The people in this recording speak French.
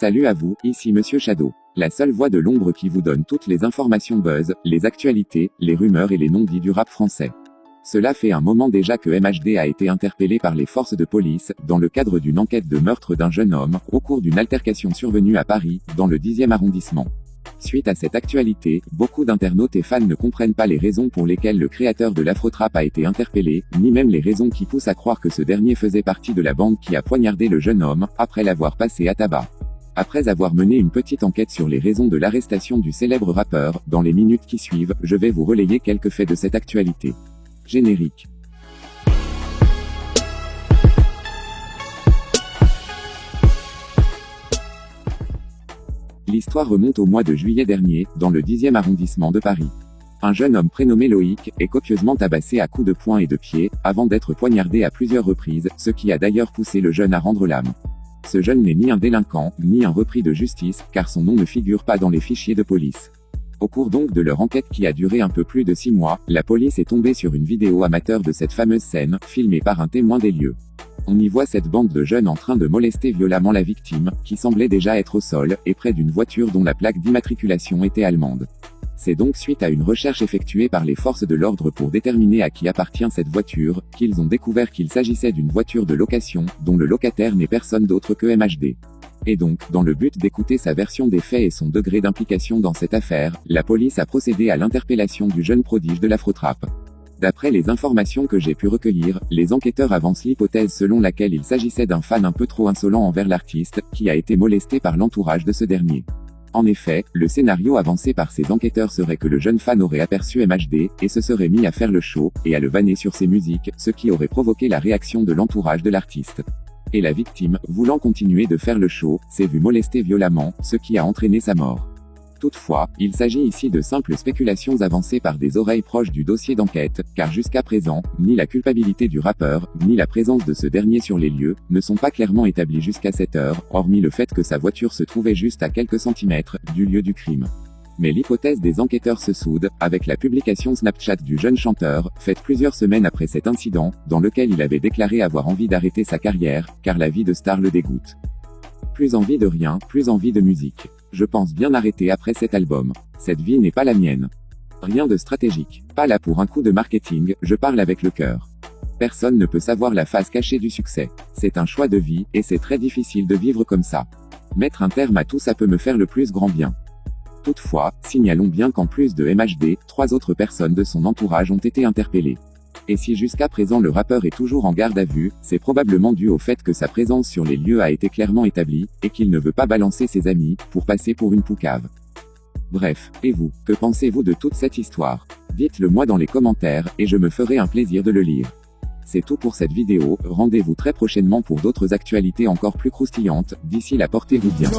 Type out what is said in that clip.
Salut à vous, ici Monsieur Shadow. La seule voix de l'ombre qui vous donne toutes les informations buzz, les actualités, les rumeurs et les non-dits du rap français. Cela fait un moment déjà que MHD a été interpellé par les forces de police, dans le cadre d'une enquête de meurtre d'un jeune homme, au cours d'une altercation survenue à Paris, dans le 10e arrondissement. Suite à cette actualité, beaucoup d'internautes et fans ne comprennent pas les raisons pour lesquelles le créateur de l'Afrotrap a été interpellé, ni même les raisons qui poussent à croire que ce dernier faisait partie de la bande qui a poignardé le jeune homme, après l'avoir passé à tabac. Après avoir mené une petite enquête sur les raisons de l'arrestation du célèbre rappeur, dans les minutes qui suivent, je vais vous relayer quelques faits de cette actualité. Générique. L'histoire remonte au mois de juillet dernier, dans le 10e arrondissement de Paris. Un jeune homme prénommé Loïc est copieusement tabassé à coups de poing et de pied, avant d'être poignardé à plusieurs reprises, ce qui a d'ailleurs poussé le jeune à rendre l'âme. Ce jeune n'est ni un délinquant, ni un repris de justice, car son nom ne figure pas dans les fichiers de police. Au cours donc de leur enquête qui a duré un peu plus de 6 mois, la police est tombée sur une vidéo amateur de cette fameuse scène, filmée par un témoin des lieux. On y voit cette bande de jeunes en train de molester violemment la victime, qui semblait déjà être au sol, et près d'une voiture dont la plaque d'immatriculation était allemande. C'est donc suite à une recherche effectuée par les forces de l'ordre pour déterminer à qui appartient cette voiture, qu'ils ont découvert qu'il s'agissait d'une voiture de location, dont le locataire n'est personne d'autre que MHD. Et donc, dans le but d'écouter sa version des faits et son degré d'implication dans cette affaire, la police a procédé à l'interpellation du jeune prodige de l'Afrotrap. D'après les informations que j'ai pu recueillir, les enquêteurs avancent l'hypothèse selon laquelle il s'agissait d'un fan un peu trop insolent envers l'artiste, qui a été molesté par l'entourage de ce dernier. En effet, le scénario avancé par ces enquêteurs serait que le jeune fan aurait aperçu MHD, et se serait mis à faire le show, et à le vanner sur ses musiques, ce qui aurait provoqué la réaction de l'entourage de l'artiste. Et la victime, voulant continuer de faire le show, s'est vue molester violemment, ce qui a entraîné sa mort. Toutefois, il s'agit ici de simples spéculations avancées par des oreilles proches du dossier d'enquête, car jusqu'à présent, ni la culpabilité du rappeur, ni la présence de ce dernier sur les lieux, ne sont pas clairement établies jusqu'à cette heure, hormis le fait que sa voiture se trouvait juste à quelques centimètres du lieu du crime. Mais l'hypothèse des enquêteurs se soude, avec la publication Snapchat du jeune chanteur, faite plusieurs semaines après cet incident, dans lequel il avait déclaré avoir envie d'arrêter sa carrière, car la vie de star le dégoûte. Plus envie de rien, plus envie de musique. Je pense bien arrêter après cet album. Cette vie n'est pas la mienne. Rien de stratégique. Pas là pour un coup de marketing, je parle avec le cœur. Personne ne peut savoir la face cachée du succès. C'est un choix de vie, et c'est très difficile de vivre comme ça. Mettre un terme à tout ça peut me faire le plus grand bien. Toutefois, signalons bien qu'en plus de MHD, 3 autres personnes de son entourage ont été interpellées. Et si jusqu'à présent le rappeur est toujours en garde à vue, c'est probablement dû au fait que sa présence sur les lieux a été clairement établie, et qu'il ne veut pas balancer ses amis, pour passer pour une poucave. Bref, et vous, que pensez-vous de toute cette histoire? Dites-le moi dans les commentaires, et je me ferai un plaisir de le lire. C'est tout pour cette vidéo, rendez-vous très prochainement pour d'autres actualités encore plus croustillantes, d'ici là portez-vous bien.